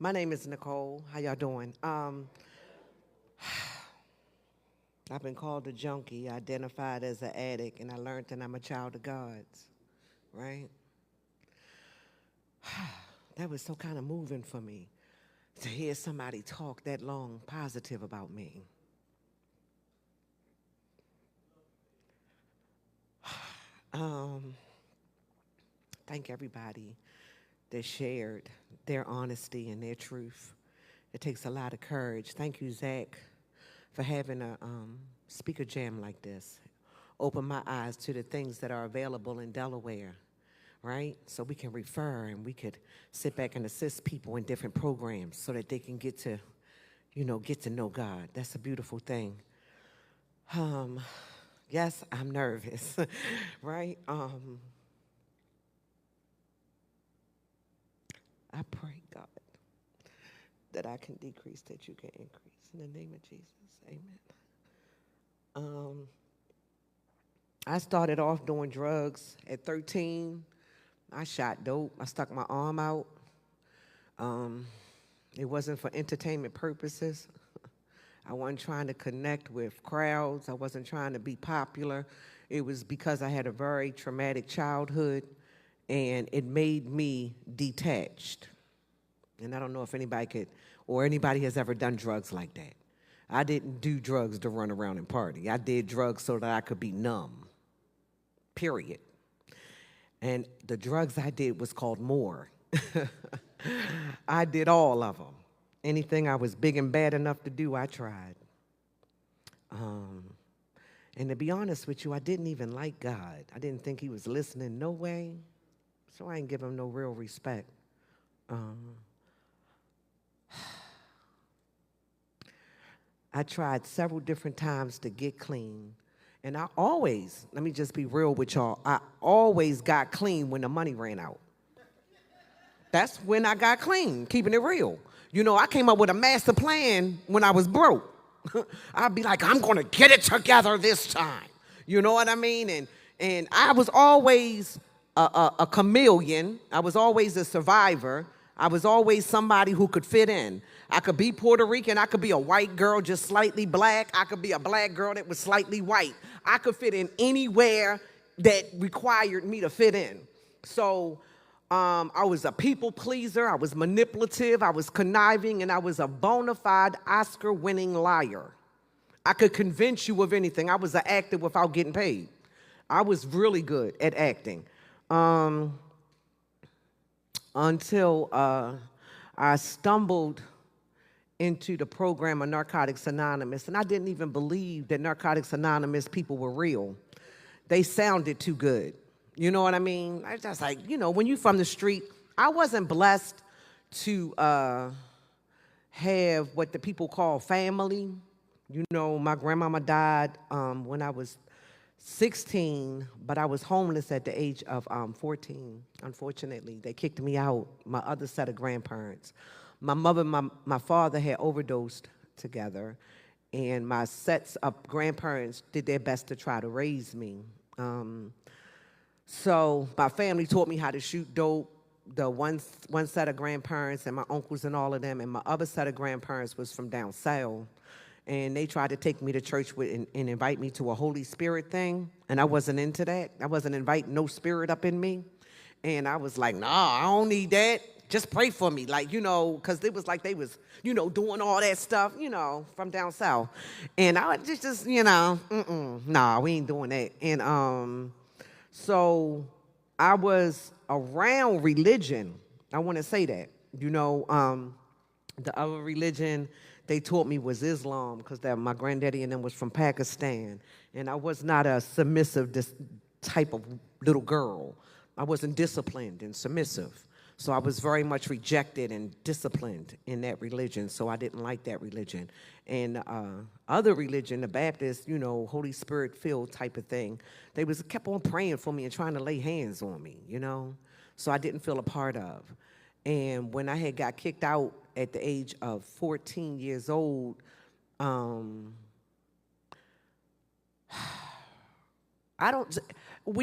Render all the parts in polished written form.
My name is Nicole. How y'all doing? I've been called a junkie, identified as an addict, and I learned that I'm a child of God's, right? That was so kind of moving for me to hear somebody talk that long positive about me. Um, Thank everybody that shared their honesty and their truth. It takes a lot of courage. Thank you, Zach, for having a speaker jam like this. Open my eyes to the things that are available in Delaware, right? So we can refer and we could sit back and assist people in different programs so that they can get to know God. That's a beautiful thing. Yes, I'm nervous, right? I pray, God, that I can decrease, that you can increase. In the name of Jesus, amen. I started off doing drugs at 13. I shot dope. I stuck my arm out. It wasn't for entertainment purposes. I wasn't trying to connect with crowds. I wasn't trying to be popular. It was because I had a very traumatic childhood, and it made me detached. And I don't know if anybody has ever done drugs like that. I didn't do drugs to run around and party. I did drugs so that I could be numb, period. And the drugs I did was called more. I did all of them. Anything I was big and bad enough to do, I tried. And to be honest with you, I didn't even like God. I didn't think he was listening no way, so I didn't give him no real respect. I tried several different times to get clean. And let me just be real with y'all, I always got clean when the money ran out. That's when I got clean, keeping it real. I came up with a master plan when I was broke. I'd be like, I'm going to get it together this time. You know what I mean? And I was always a chameleon. I was always a survivor. I was always somebody who could fit in. I could be Puerto Rican. I could be a white girl just slightly black. I could be a black girl that was slightly white. I could fit in anywhere that required me to fit in. So I was a people pleaser. I was manipulative. I was conniving. And I was a bona fide Oscar-winning liar. I could convince you of anything. I was an actor without getting paid. I was really good at acting. Until I stumbled into the program of Narcotics Anonymous, and I didn't even believe that Narcotics Anonymous people were real. They sounded too good. You know what I mean? I just like, when you from the street, I wasn't blessed to have what the people call family. My grandmama died when I was 16, but I was homeless at the age of 14, unfortunately. They kicked me out, my other set of grandparents. My mother and my father had overdosed together, and my sets of grandparents did their best to try to raise me. So my family taught me how to shoot dope, the one set of grandparents and my uncles and all of them, and my other set of grandparents was from down south. And they tried to take me to church and invite me to a Holy Spirit thing. And I wasn't into that. I wasn't inviting no spirit up in me. And I was like, nah, I don't need that. Just pray for me. Because it was like they was, doing all that stuff, from down south. And I was just nah, we ain't doing that. And so I was around religion. I want to say that. The other religion they taught me was Islam, because my granddaddy and them was from Pakistan. And I was not a submissive type of little girl. I wasn't disciplined and submissive. So I was very much rejected and disciplined in that religion, so I didn't like that religion. And other religion, the Baptist, Holy Spirit-filled type of thing, they kept on praying for me and trying to lay hands on me, So I didn't feel a part of. And when I had got kicked out at the age of 14 years old, when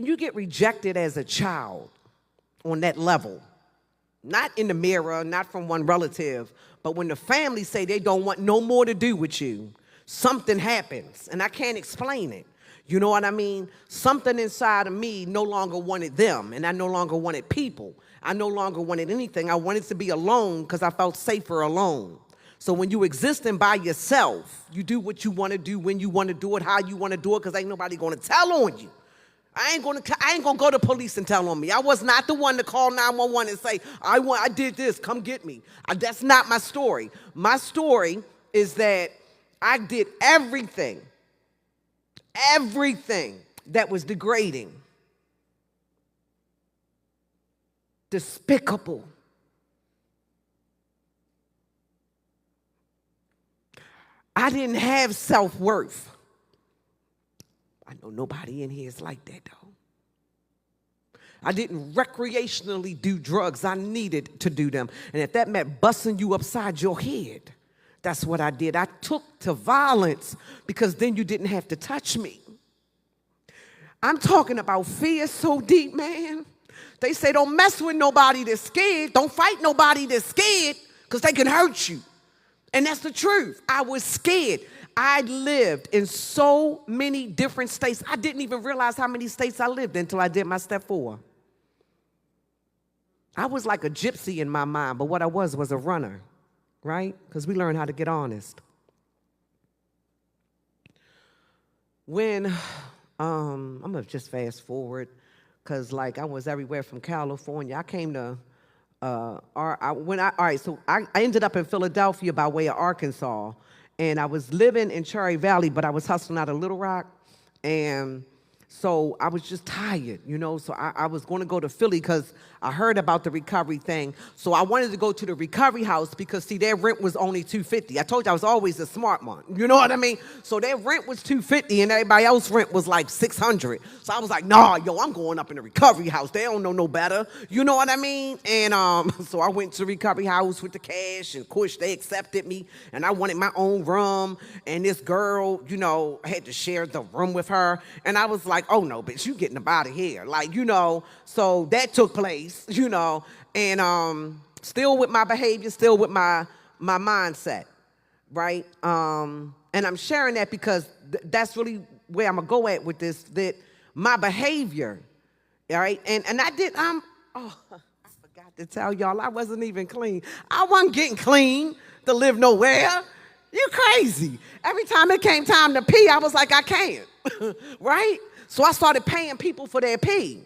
you get rejected as a child on that level, Not in the mirror, not from one relative, but when the family say they don't want no more to do with you, something happens, and I can't explain it. You know what I mean? Something inside of me no longer wanted them, and I no longer wanted people. I no longer wanted anything. I wanted to be alone because I felt safer alone. So when you existing by yourself, you do what you want to do, when you want to do it, how you want to do it, because ain't nobody going to tell on you. I ain't gonna go to police and tell on me. I was not the one to call 911 and say, I did this, come get me. That's not my story. My story is that I did everything that was degrading, despicable. I didn't have self-worth. I know nobody in here is like that, though. I didn't recreationally do drugs. I needed to do them. And if that meant busting you upside your head, that's what I did. I took to violence because then you didn't have to touch me. I'm talking about fear so deep, man. They say don't mess with nobody that's scared. Don't fight nobody that's scared because they can hurt you. And that's the truth. I was scared. I lived in so many different states. I didn't even realize how many states I lived in until I did my step 4. I was like a gypsy in my mind, but what I was a runner, right? Because we learned how to get honest. When, I'm going to just fast forward, because like I was everywhere from California. I came to, I ended up in Philadelphia by way of Arkansas. And I was living in Cherry Valley, but I was hustling out of Little Rock. And so I was just tired, you know. So I was going to go to Philly because I heard about the recovery thing. So I wanted to go to the recovery house because, see, their rent was only $250. I told you I was always a smart one. You know what I mean? So their rent was $250 and everybody else's rent was like $600. So I was like, nah, yo, I'm going up in the recovery house. They don't know no better. You know what I mean? And so I went to the recovery house with the cash, and of course they accepted me. And I wanted my own room. And this girl, you know, had to share the room with her. And I was like, oh no, bitch, you getting up out of here. Like, you know, so that took place. You know, and still with my behavior, still with my mindset, right? And I'm sharing that because that's really where I'm gonna go at with this, that my behavior, all right? And I forgot to tell y'all, I wasn't even clean. I wasn't getting clean to live nowhere. You crazy. Every time it came time to pee, I was like, I can't, right? So I started paying people for their pee.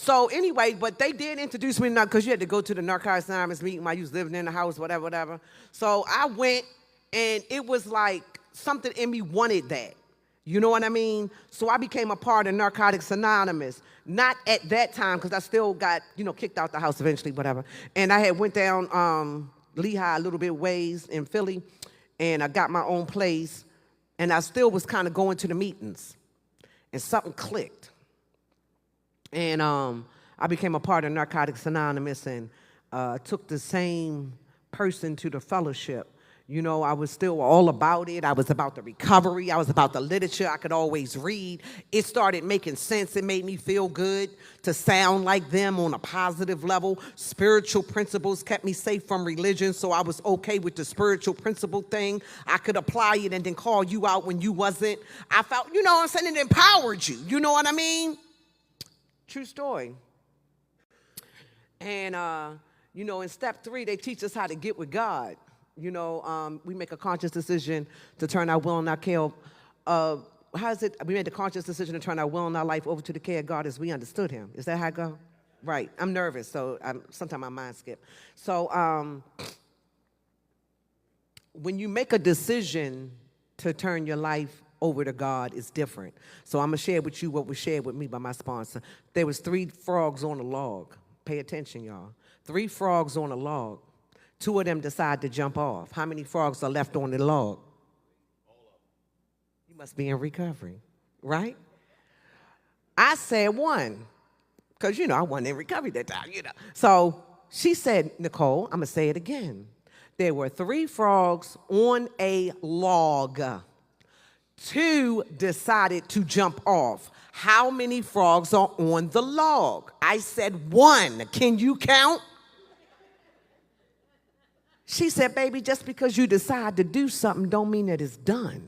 So anyway, but they did introduce me, because you had to go to the Narcotics Anonymous meeting while you was living in the house, whatever. So I went, and it was like something in me wanted that. You know what I mean? So I became a part of Narcotics Anonymous. Not at that time, because I still got, you know, kicked out the house eventually, whatever. And I had went down Lehigh a little bit ways in Philly, and I got my own place, and I still was kind of going to the meetings, and something clicked. And I became a part of Narcotics Anonymous, and took the same person to the fellowship. You know, I was still all about it. I was about the recovery. I was about the literature. I could always read. It started making sense. It made me feel good to sound like them on a positive level. Spiritual principles kept me safe from religion, so I was okay with the spiritual principle thing. I could apply it and then call you out when you wasn't. I felt, you know what I'm saying, it empowered you. You know what I mean? True story. And, you know, in step 3, they teach us how to get with God. You know, we make a conscious decision to turn our will and our care. How is it? We made a conscious decision to turn our will and our life over to the care of God as we understood him. Is that how it go? Right. I'm nervous, so sometimes my mind skip. So when you make a decision to turn your life over to God, is different. So I'm going to share with you what was shared with me by my sponsor. There was 3 frogs on a log. Pay attention, y'all. 3 frogs on a log. 2 of them decide to jump off. How many frogs are left on the log? You must be in recovery, right? I said 1, because, you know, I wasn't in recovery that time, you know. So she said, Nicole, I'm going to say it again. There were 3 frogs on a log. 2 decided to jump off. How many frogs are on the log? I said 1. Can you count? She said, baby, just because you decide to do something don't mean that it's done.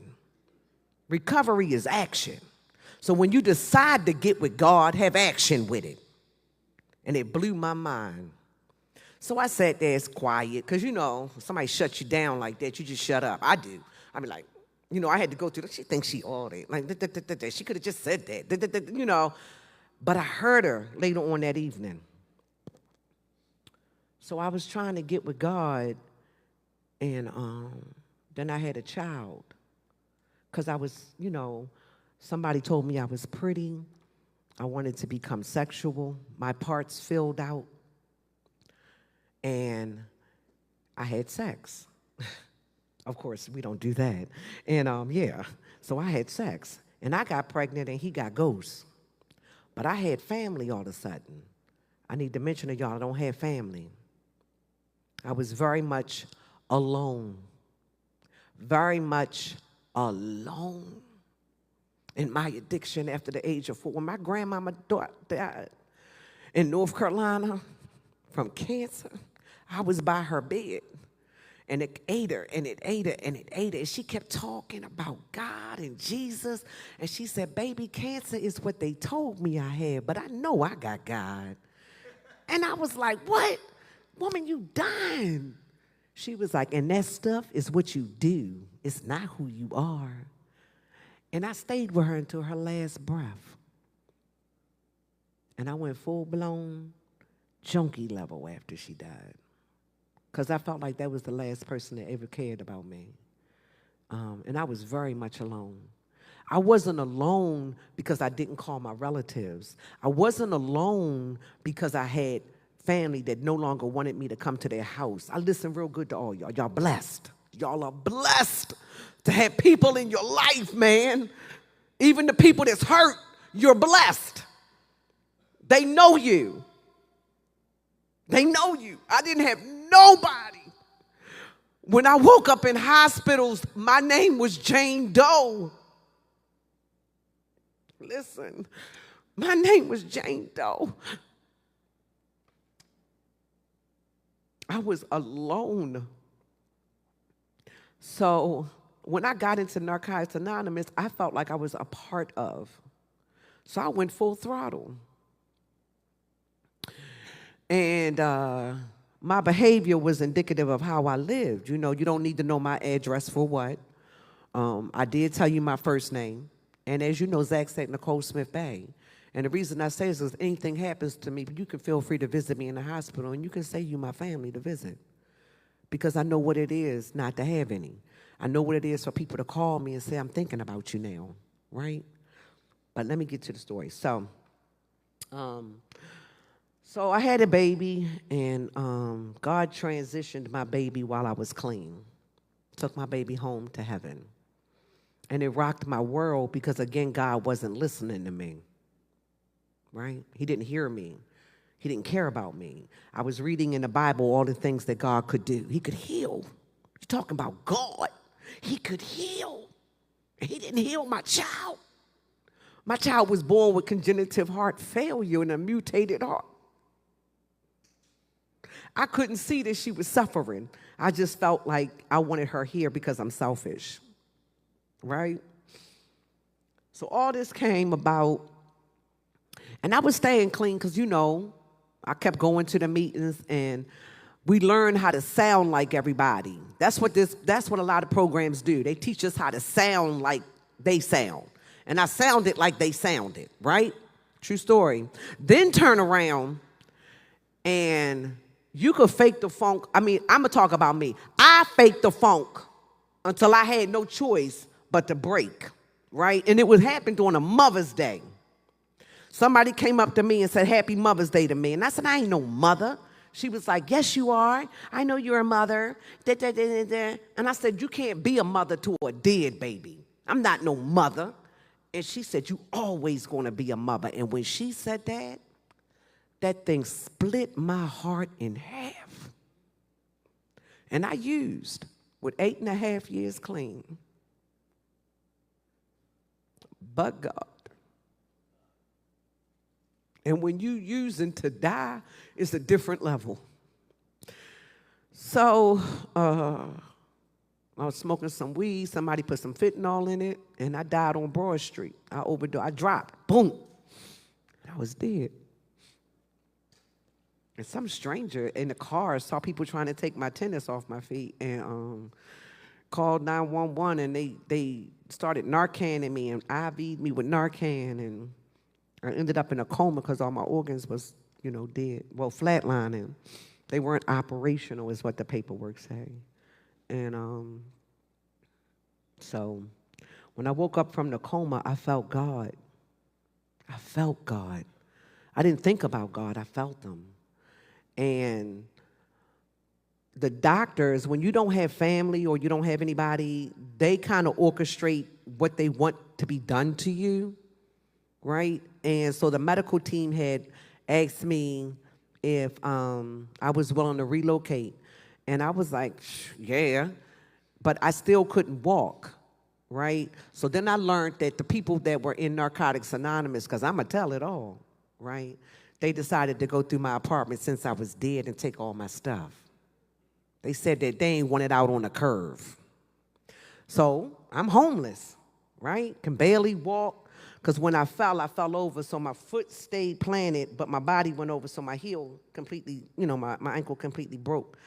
Recovery is action. So when you decide to get with God, have action with it. And it blew my mind. So I sat there, it's quiet, because, somebody shuts you down like that, you just shut up. I do. I mean, like, I had to go through, she thinks she all that. Like, she could have just said that, But I heard her later on that evening. So I was trying to get with God, and then I had a child. Because I was, somebody told me I was pretty. I wanted to become sexual. My parts filled out. And I had sex. Of course, we don't do that. And so I had sex. And I got pregnant and he got ghosts. But I had family all of a sudden. I need to mention to y'all, I don't have family. I was very much alone. Very much alone in my addiction after the age of 4. When my grandmama died in North Carolina from cancer, I was by her bed, and it ate her, and it ate her, and it ate her. And she kept talking about God and Jesus, and she said, baby, cancer is what they told me I had, but I know I got God. And I was like, what? Woman, you dying. She was like, and that stuff is what you do. It's not who you are. And I stayed with her until her last breath. And I went full-blown junkie level after she died. Because I felt like that was the last person that ever cared about me. And I was very much alone. I wasn't alone because I didn't call my relatives. I wasn't alone because I had family that no longer wanted me to come to their house. I listen real good to all y'all. Y'all blessed. Y'all are blessed to have people in your life, man. Even the people that's hurt, you're blessed. They know you. They know you. I didn't have nobody. When I woke up in hospitals, my name was Jane Doe. Listen, my name was Jane Doe. I was alone. So when I got into Narcotics Anonymous, I felt like I was a part of. So I went full throttle. And my behavior was indicative of how I lived. You don't need to know my address for what. I did tell you my first name. And as you know, Zach said Nicole SmithBey. And the reason I say this is if anything happens to me, you can feel free to visit me in the hospital, and you can say you my family to visit. Because I know what it is not to have any. I know what it is for people to call me and say, I'm thinking about you now, right? But let me get to the story. So I had a baby, and God transitioned my baby while I was clean. Took my baby home to heaven. And it rocked my world because, again, God wasn't listening to me, right? He didn't hear me. He didn't care about me. I was reading in the Bible all the things that God could do. He could heal. You're talking about God. He could heal. He didn't heal my child. My child was born with congenital heart failure and a mutated heart. I couldn't see that she was suffering. I just felt like I wanted her here because I'm selfish, right? So all this came about, and I was staying clean because, I kept going to the meetings, and we learned how to sound like everybody. That's what a lot of programs do. They teach us how to sound like they sound. And I sounded like they sounded, right? True story. Then turn around, and you could fake the funk. I mean, I'm going to talk about me. I faked the funk until I had no choice but to break, right? And it would happen during a Mother's Day. Somebody came up to me and said, Happy Mother's Day to me. And I said, I ain't no mother. She was like, yes, you are. I know you're a mother. And I said, you can't be a mother to a dead baby. I'm not no mother. And she said, you always going to be a mother. And when she said that, that thing split my heart in half. And I used, with 8.5 years clean, but God. And when you using to die, it's a different level. So I was smoking some weed. Somebody put some fentanyl in it, and I died on Broad Street. I overdosed. I dropped. Boom. I was dead. And some stranger in the car saw people trying to take my tennis off my feet and called 911, and they started Narcaning me and IV'd me with Narcan, and I ended up in a coma because all my organs was, dead. Well, flatlining. They weren't operational is what the paperwork say. And so when I woke up from the coma, I felt God. I felt God. I didn't think about God. I felt Him. And the doctors, when you don't have family or you don't have anybody, they kind of orchestrate what they want to be done to you, right? And so the medical team had asked me if I was willing to relocate. And I was like, yeah, but I still couldn't walk, right? So then I learned that the people that were in Narcotics Anonymous, because I'm going to tell it all, right? They decided to go through my apartment since I was dead and take all my stuff. They said that they ain't want it out on the curve. So I'm homeless, right? Can barely walk, because when I fell over, so my foot stayed planted, but my body went over, so my heel completely, my ankle completely broke.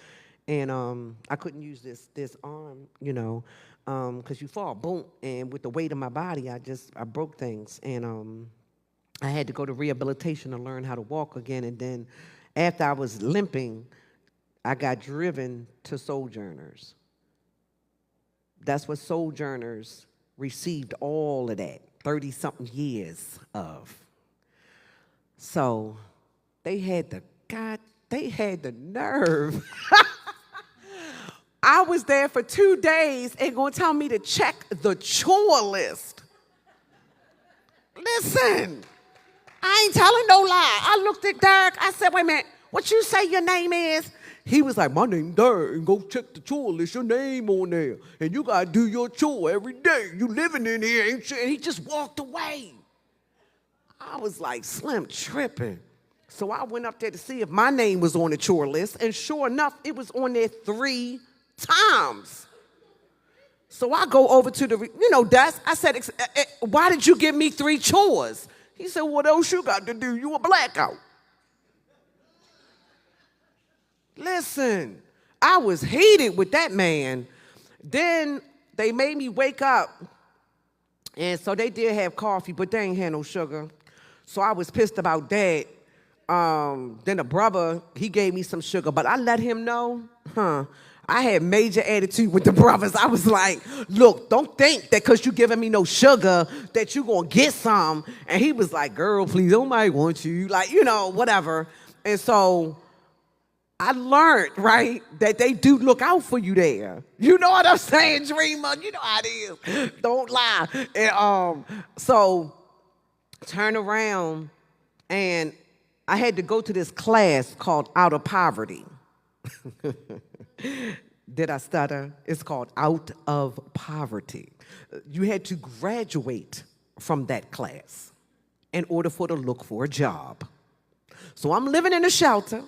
And I couldn't use this arm, because you fall, boom, and with the weight of my body, I broke things. And I had to go to rehabilitation to learn how to walk again. And then after I was limping, I got driven to Sojourners. That's what Sojourners received all of that, 30-something years of. So they had the nerve. I was there for 2 days and going to tell me to check the chore list. Listen, I ain't telling no lie. I looked at Derek. I said, wait a minute, what you say your name is? He was like, my name's Derek, and go check the chore list, your name on there. And you got to do your chore every day. You living in here, ain't you? And he just walked away. I was like, Slim tripping. So I went up there to see if my name was on the chore list, and sure enough, it was on there 3 times. So I go over to the, desk. I said, why did you give me 3 chores? He said, what else you got to do? You a blackout. Listen, I was heated with that man. Then they made me wake up. And so they did have coffee, but they ain't had no sugar. So I was pissed about that. Then the brother, he gave me some sugar, but I let him know, I had major attitude with the brothers. I was like, look, don't think that because you giving me no sugar that you going to get some. And he was like, girl, please, nobody wants you. Like, whatever. And so I learned, right, that they do look out for you there. You know what I'm saying, Dreamer? You know how it is. Don't lie. And so turn around, and I had to go to this class called Out of Poverty. Did I stutter? It's called Out of Poverty. You had to graduate from that class in order to look for a job. So I'm living in a shelter.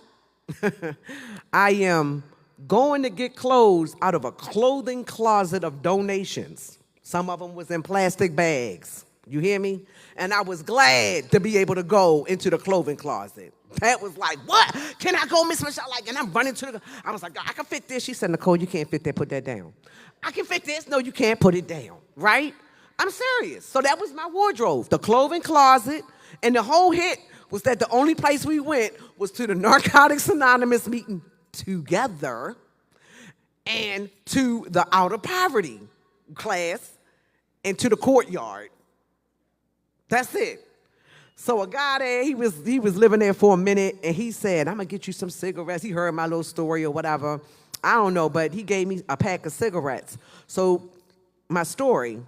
I am going to get clothes out of a clothing closet of donations. Some of them was in plastic bags. You hear me? And I was glad to be able to go into the clothing closet. Pat was like, what? Can I go, Miss Michelle? And I'm running to I was like, I can fit this. She said, Nicole, you can't fit that. Put that down. I can fit this. No, you can't. Put it down. Right? I'm serious. So that was my wardrobe, the clothing closet. And the whole hit was that the only place we went was to the Narcotics Anonymous meeting together and to the Out of Poverty class and to the courtyard. That's it. So a guy there, he was living there for a minute, and he said, I'm going to get you some cigarettes. He heard my little story or whatever. I don't know, but he gave me a pack of cigarettes. So my story,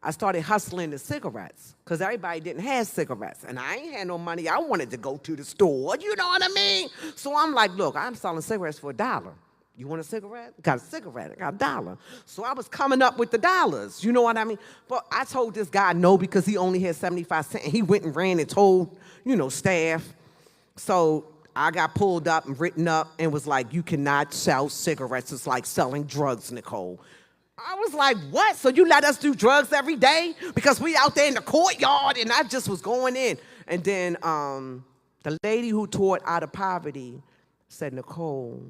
I started hustling the cigarettes because everybody didn't have cigarettes, and I ain't had no money. I wanted to go to the store. You know what I mean? So I'm like, look, I'm selling cigarettes for $1. You want a cigarette? Got a cigarette. I got $1. So I was coming up with the dollars. You know what I mean? But I told this guy no because he only had 75 cents. And he went and ran and told, staff. So I got pulled up and written up and was like, you cannot sell cigarettes. It's like selling drugs, Nicole. I was like, what? So you let us do drugs every day? Because we out there in the courtyard, and I just was going in. And then the lady who taught Out of Poverty said, Nicole,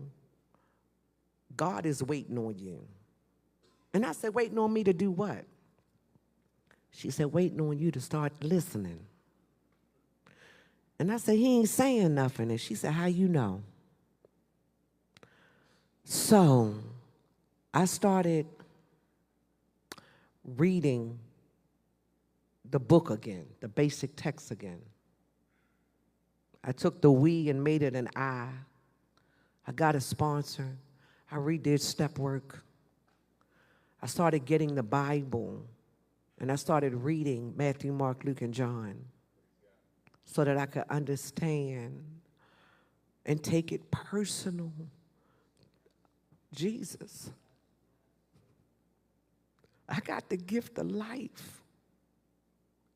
God is waiting on you. And I said, waiting on me to do what? She said, waiting on you to start listening. And I said, he ain't saying nothing. And she said, how you know? So I started reading the book again, the basic text again. I took the we and made it an I. I got a sponsor. I redid step work. I started getting the Bible, and I started reading Matthew, Mark, Luke, and John so that I could understand and take it personal. Jesus. I got the gift of life.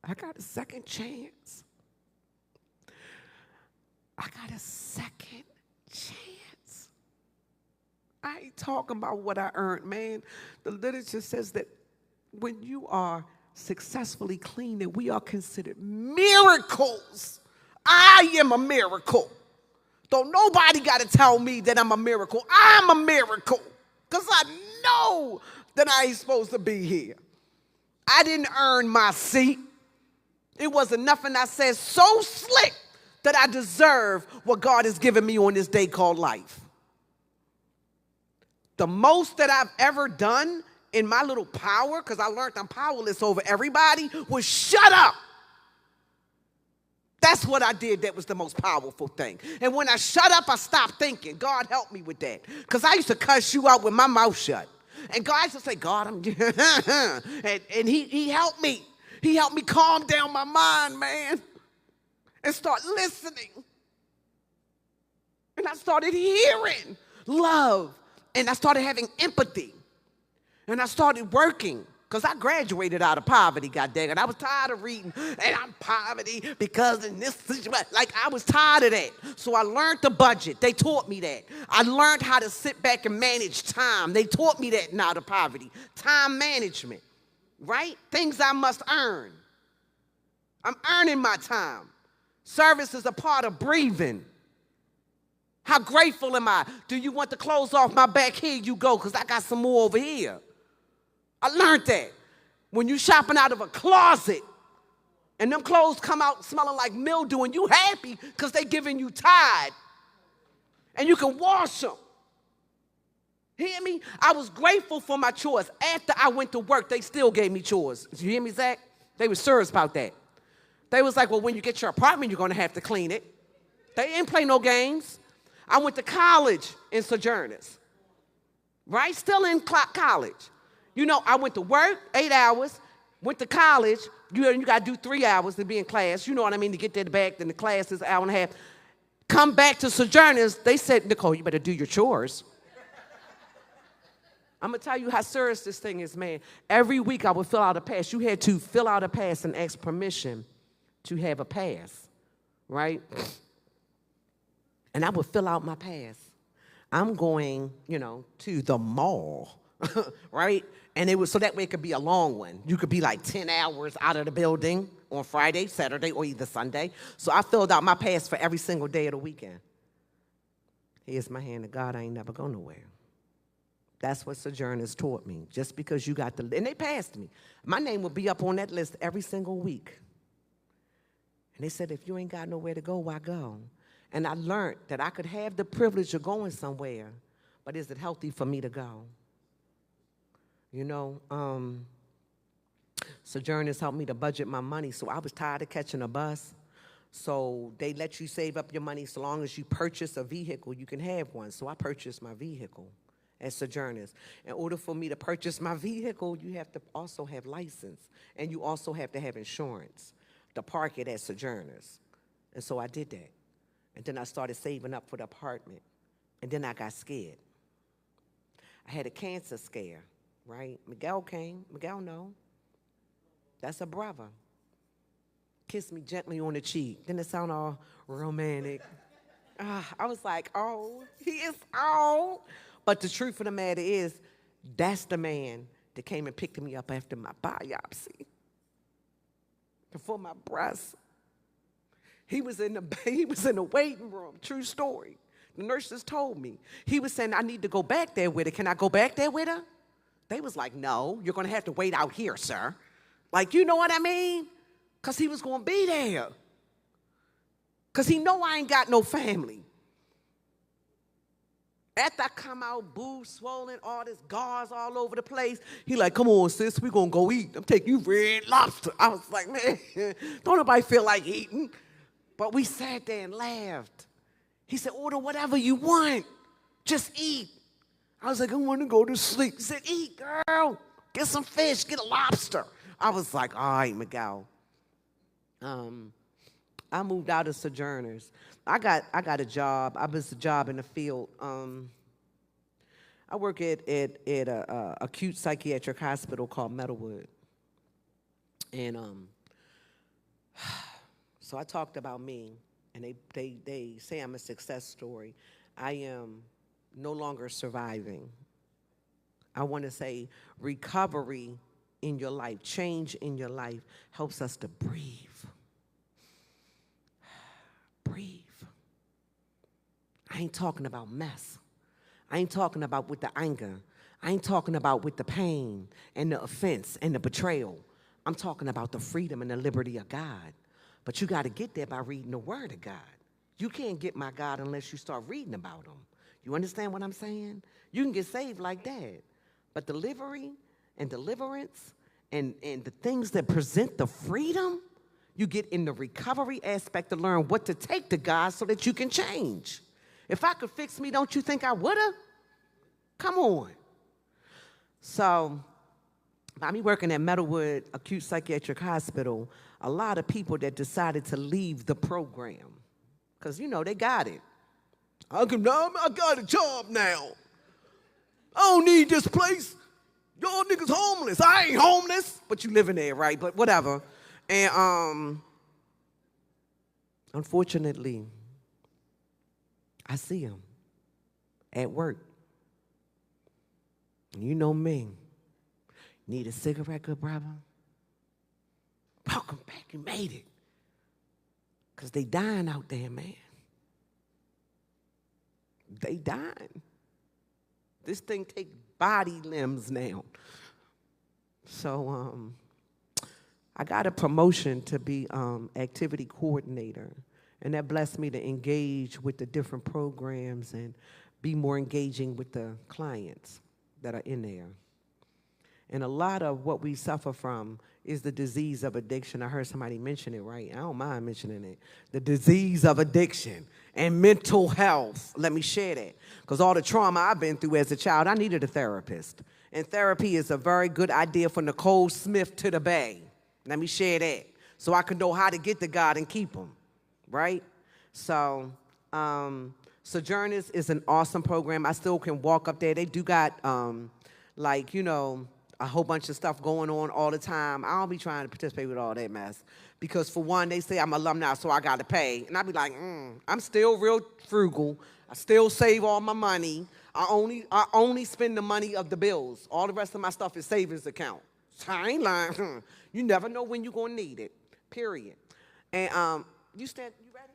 I got a second chance. I got a second chance. I ain't talking about what I earned, man. The literature says that when you are successfully clean, that we are considered miracles. I am a miracle. Don't nobody got to tell me that I'm a miracle. I'm a miracle because I know that I ain't supposed to be here. I didn't earn my seat. It wasn't nothing I said so slick that I deserve what God has given me on this day called life. The most that I've ever done in my little power, because I learned I'm powerless over everybody, was shut up. That's what I did that was the most powerful thing. And when I shut up, I stopped thinking. God help me with that. Because I used to cuss you out with my mouth shut. And God used to say, God, I'm and he helped me. He helped me calm down my mind, man, and start listening. And I started hearing love. And I started having empathy. And I started working. Because I graduated out of poverty, goddamn it. I was tired of reading, and I'm poverty because in this situation. Like, I was tired of that. So I learned the budget. They taught me that. I learned how to sit back and manage time. They taught me that in Out of Poverty. Time management, right? Things I must earn. I'm earning my time. Service is a part of breathing. How grateful am I? Do you want the clothes off my back? Here you go, because I got some more over here. I learned that. When you shopping out of a closet and them clothes come out smelling like mildew and you happy because they giving you Tide and you can wash them. Hear me? I was grateful for my chores. After I went to work, they still gave me chores. You hear me, Zach? They were serious about that. They was like, well, when you get your apartment, you're going to have to clean it. They didn't play no games. I went to college in Sojourners, right? Still in college. You know, I went to work 8 hours, went to college. You got to do 3 hours to be in class. You know what I mean? To get there back, then the class is an hour and a half. Come back to Sojourners. They said, Nicole, you better do your chores. I'm going to tell you how serious this thing is, man. Every week I would fill out a pass. You had to fill out a pass and ask permission to have a pass, right? And I would fill out my pass. I'm going, to the mall, right? And it was so that way it could be a long one. You could be like 10 hours out of the building on Friday, Saturday, or either Sunday. So I filled out my pass for every single day of the weekend. Here's my hand to God, I ain't never go nowhere. That's what Sojourners taught me. Just because you got and they passed me. My name would be up on that list every single week. And they said, if you ain't got nowhere to go, why go? And I learned that I could have the privilege of going somewhere, but is it healthy for me to go? Sojourners helped me to budget my money, so I was tired of catching a bus. So they let you save up your money so long as you purchase a vehicle, you can have one. So I purchased my vehicle at Sojourners. In order for me to purchase my vehicle, you have to also have license, and you also have to have insurance to park it at Sojourners. And so I did that. And then I started saving up for the apartment. And then I got scared. I had a cancer scare, right? Miguel came. Miguel, no. That's a brother. Kissed me gently on the cheek. Then it sounded all romantic. I was like, oh, he is old. But the truth of the matter is, that's the man that came and picked me up after my biopsy for my breast. He was in the waiting room. True story. The nurses told me. He was saying, I need to go back there with her. Can I go back there with her? They was like, no, you're going to have to wait out here, sir. Like, you know what I mean? Because he was going to be there. Because he know I ain't got no family. After I come out, boobs swollen, all this gauze all over the place, he like, come on, sis, we going to go eat. I'm taking you red lobster. I was like, man, don't nobody feel like eating. But we sat there and laughed. He said, order whatever you want. Just eat. I was like, I want to go to sleep. He said, eat, girl. Get some fish. Get a lobster. I was like, all right, Miguel. I moved out of Sojourners. I got a job. I was a job in the field. I work at a acute psychiatric hospital called Metalwood. And so I talked about me, and they say I'm a success story. I am no longer surviving. I want to say recovery in your life, change in your life helps us to breathe. Breathe. I ain't talking about mess. I ain't talking about with the anger. I ain't talking about with the pain and the offense and the betrayal. I'm talking about the freedom and the liberty of God. But you got to get there by reading the Word of God. You can't get my God unless you start reading about Him. You understand what I'm saying? You can get saved like that. But delivery and deliverance and the things that present the freedom, you get in the recovery aspect to learn what to take to God so that you can change. If I could fix me, don't you think I would have? Come on. So, by me working at Metalwood Acute Psychiatric Hospital, a lot of people that decided to leave the program, because, you know, they got it. I got a job now. I don't need this place. Y'all niggas homeless. I ain't homeless. But you living there, right? But whatever. And unfortunately, I see him at work. And you know me. Need a cigarette, good brother? Welcome back. You made it. Because they dying out there, man. They dying. This thing take body limbs now. So I got a promotion to be activity coordinator. And that blessed me to engage with the different programs and be more engaging with the clients that are in there. And a lot of what we suffer from is the disease of addiction. I heard somebody mention it, right? I don't mind mentioning it. The disease of addiction and mental health. Let me share that. Because all the trauma I've been through as a child, I needed a therapist. And therapy is a very good idea for Nicole Smith to the Bay. Let me share that. So I can know how to get to God and keep Him, right? So Sojourners is an awesome program. I still can walk up there. They do got, a whole bunch of stuff going on all the time. I don't be trying to participate with all that mess. Because for one, they say I'm alumni, so I got to pay. And I be like, I'm still real frugal. I still save all my money. I only spend the money of the bills. All the rest of my stuff is savings account. So I ain't lying. You never know when you're going to need it, period. And you ready?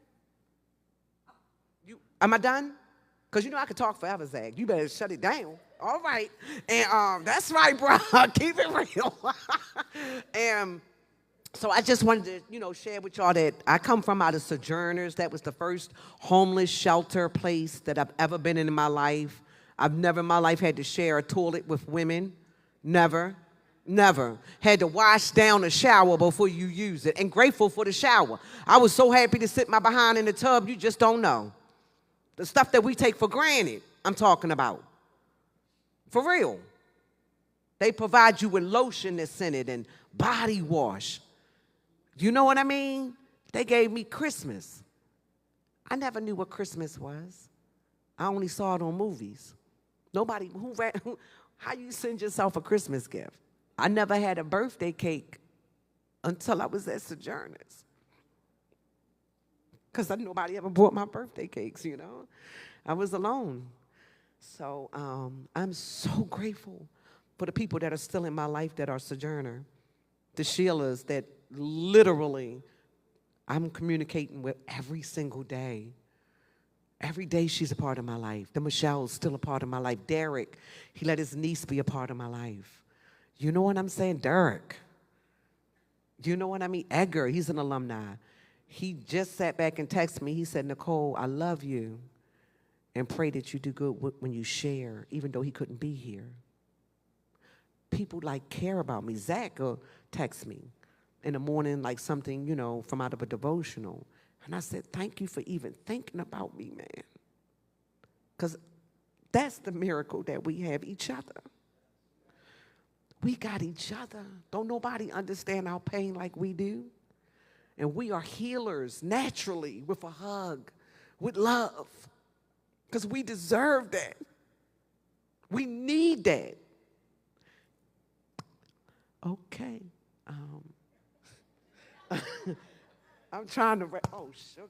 Am I done? Because you know I could talk forever, Zach. You better shut it down. All right. And that's right, bro. Keep it real. And so I just wanted to, share with y'all that I come from out of Sojourners. That was the first homeless shelter place that I've ever been in my life. I've never in my life had to share a toilet with women. Never. Never. Had to wash down a shower before you use it. And grateful for the shower. I was so happy to sit my behind in the tub, you just don't know. The stuff that we take for granted, I'm talking about. For real. They provide you with lotion that's in it and body wash. You know what I mean? They gave me Christmas. I never knew what Christmas was. I only saw it on movies. How you send yourself a Christmas gift? I never had a birthday cake until I was at Sojourners. because nobody ever bought my birthday cakes, you know. I was alone. So I'm so grateful for the people that are still in my life that are Sojourner, the Sheilas that literally I'm communicating with every single day. Every day she's a part of my life. The Michelle's still a part of my life. Derek, he let his niece be a part of my life. You know what I'm saying? Derek. You know what I mean? Edgar, he's an alumni. He just sat back and texted me. He said, Nicole, I love you and pray that you do good when you share, even though he couldn't be here. People like care about me. Zach will text me in the morning like something, you know, from out of a devotional. And I said, thank you for even thinking about me, man. Because that's the miracle that we have each other. We got each other. Don't nobody understand our pain like we do. And we are healers naturally with a hug, with love. Because we deserve that. We need that. Okay. I'm trying to, oh, sugar.